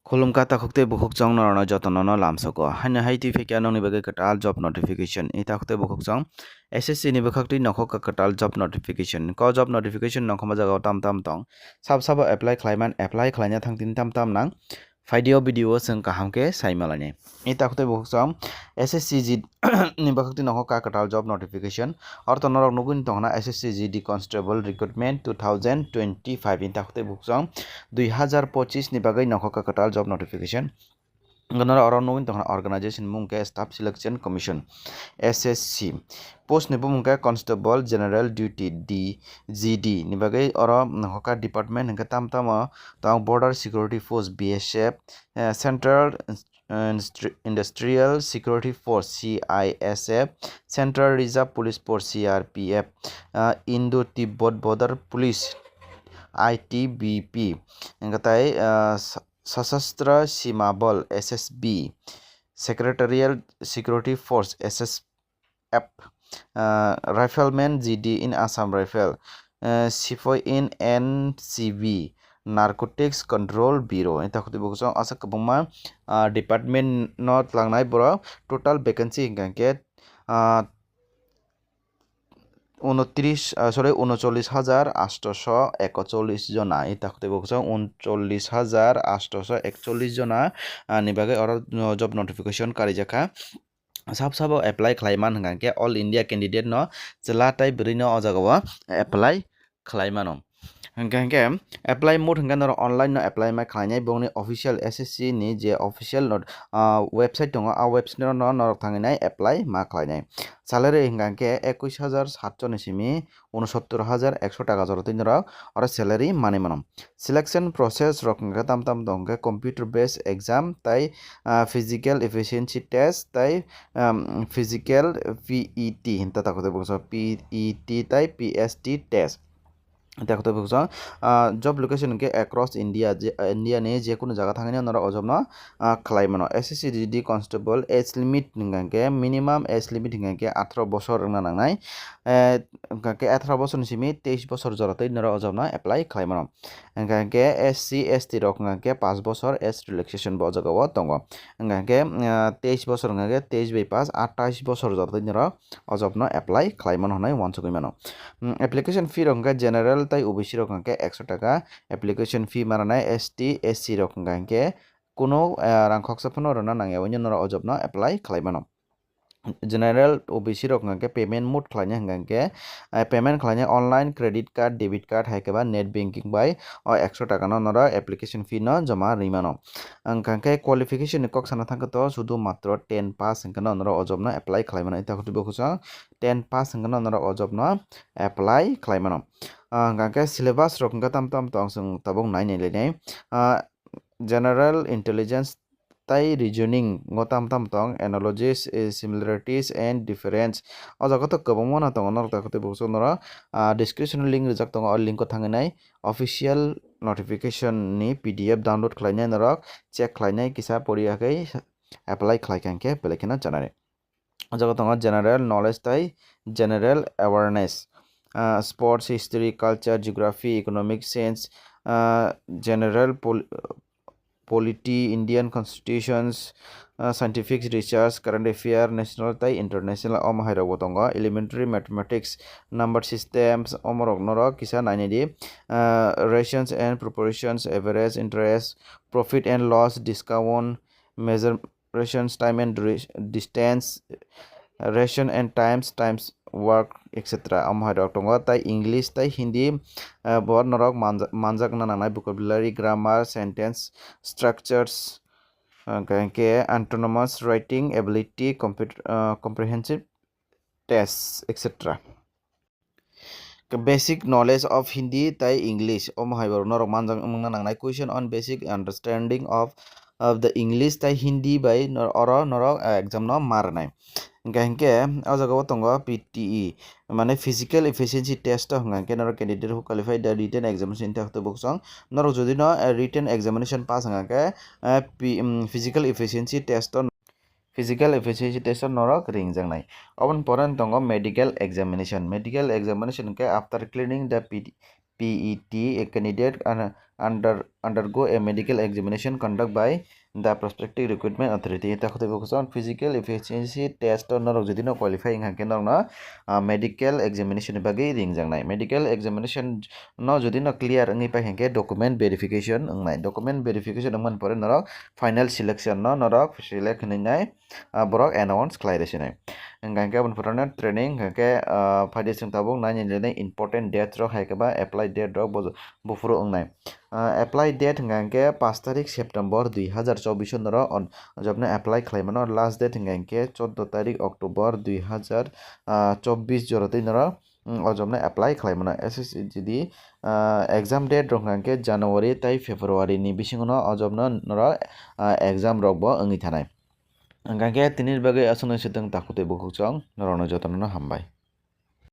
Kolomka takukte bukukchong norno jotonono lamsoko haino haiti fekya nongni bagui katal job notification e takukte bukukchong SSC ni bukakti nokhok katal job notification ko job notification nongkhoma jagao tam tong sab apply khlaiman apply khlaina thangtin tam nang video video seng kahamke saimalani e takukte bukukchong SSC ni bukakti nokhok katal job notification orto norok nugun tongna SSC GD constable recruitment 2025 in takukte bukukchong 2025 ni bagui nokhok katal job notification ganara oro nugin tongna organization mungke staff selection commission SSC post ni mungke constable general duty DGD ni bagai oro hoka department hingke tamtamo tong border security force BSF central industrial security force CISF central reserve police force CRPF Indo Tibet border police ITBP engatai Sasastra Sima Bal SSB Secretarial Security Force SSF Rifleman GD in Assam Rifle Sifoy in NCB Narcotics Control Bureau eta khuti bukso asa kabungma department not langnai boro total vacancy hingke 39,841 জনা এটা হতে বলছো 39,841 জনা নিবাগে অর job notification কারি জাখা সাব এপ্লাই খাইমান হঙ্গাকে অল ইন্ডিয়া ক্যান্ডিডেট ন জেলা তাই বরিনো অজাগাওয়া এপ্লাই খাইমানো hingke apply mode hingke nor online no apply ma khlainai bongni official SSC ni je official website tongo a website no norok thanginai apply ma khlainai salary hingke 21,700 simi 69,100 টাকা জরতিন rok ora salary mane manom selection process rok hingke tam dongke computer based exam tai physical efficiency test tai physical PET hinta takote bokso PET tai PST test দেখতে বুঝছো job location কে across India নে যে কোনো জায়গা থাকেনি ওনারা অজব না খালাইমানো SSC GD constable age limit হিংগাকে মিনিমাম এজ লিমিট হিংগাকে 18 বছর নাংনাই হিংগাকে 18 বছর নিসিমি 23 বছর জরাতে ওনারা অজব না এপ্লাই খালাইমানো হিংগাকে এসসি এসটি রক হিংগাকে 5 বছর এজ রিল্যাক্সেশন বজাগাও দङ হিংগাকে 23 বছর হিংগাকে 23 বাই 5 28 বছর জরাতে ওনারা অজব না এপ্লাই খালাইমানো হনাই ওয়ানসুকইমানো অ্যাপ্লিকেশন ফি রংকা জেনারেল তাই ওবিসি রকমকে 100 টাকা অ্যাপ্লিকেশন ফি মারানাই এসটি এসসি রকমকে কোনো রাং খকসাফনো রনা নাঙে ওইনরা অজবনা অ্যাপ্লাই খালাইমানো জেনারেল ওবিসি রকমকে পেমেন্ট মোড খালাইনে হঙ্গাকে পেমেন্ট খালাইনে online credit card debit card হাইকেবা নেট ব্যাংকিং বাই 100 টাকা নরা অ্যাপ্লিকেশন ফি ন জমা রিমানো হঙ্গাকে কোয়ালিফিকেশন কক সানা থাকতো তো শুধু মাত্র 10 পাস হঙ্গা নরা অজবনা অ্যাপ্লাই খালাইমানো এটা হতে বকুছা 10 পাস হঙ্গা নরা অজবনা অ্যাপ্লাই খালাইমানো hingke syllabus rok hingke tam tong sung tabok nainai lenai general intelligence tai reasoning ngo tam tong analogies similarities and difference o jaga to kwbangma na tongo norok takote bukso nora description link rijak tongo o link ko thanginai official notification ni PDF download khlainai norok check khlainai kisa poriyakai apply khlaikangke belekena janare o jaga tongo general knowledge tai general awareness sports history culture geography economic science general polity Indian constitutions scientific research current affair national tai international omhairo botongo elementary mathematics number systems omorok norok kisa naini di rations and proportions average interest profit and loss discount measure rations time and distance ration and times work etc amhairok tongo tai english tai hindi bor norok manjak na nangnai vocabulary grammar sentence structures ke autonomous writing ability comprehensive tests etc basic knowledge of hindi tai english omhaibor norok manjak na nangnai question on basic understanding of the english tai hindi by oro norok exam no marnai hingke o jaga o tongo PTE mane physical efficiency test hingke norok candidate who qualify the written examination takto boksong norok jodi no written examination pass hingke physical efficiency test norok ringjangnai obon poran tongo medical examination ke after clearing the PET, a candidate undergo a medical examination conducted by the prospective recruitment authority. Takhote bokson physical efficiency test norok jodi no qualify hangke norok no medical examination bagi ringjangnai. Medical examination no jodi no clear ngi pa hangke document verification ngnai. Document verification ngman pore norok final selection no norok select hningnai borok announce khlai resinai. Hingke aboni pore no training hangke faide sing tabuk nai important date rok hai ba apply date rok bufuru ongnai. Apply date hingke 5 tarik September 2024 noro jobno apply khlaimano last date hingke 14 tarik October 2024 jorotui noro o jobno apply khlaimano. SSCD exam date rok hingke January tei February ni bisingo no o jobno noro exam rok bo wngoi thanai. Hingke tinir bagui aswk nai swtang takhote bokukchung norokno jotono no hambai.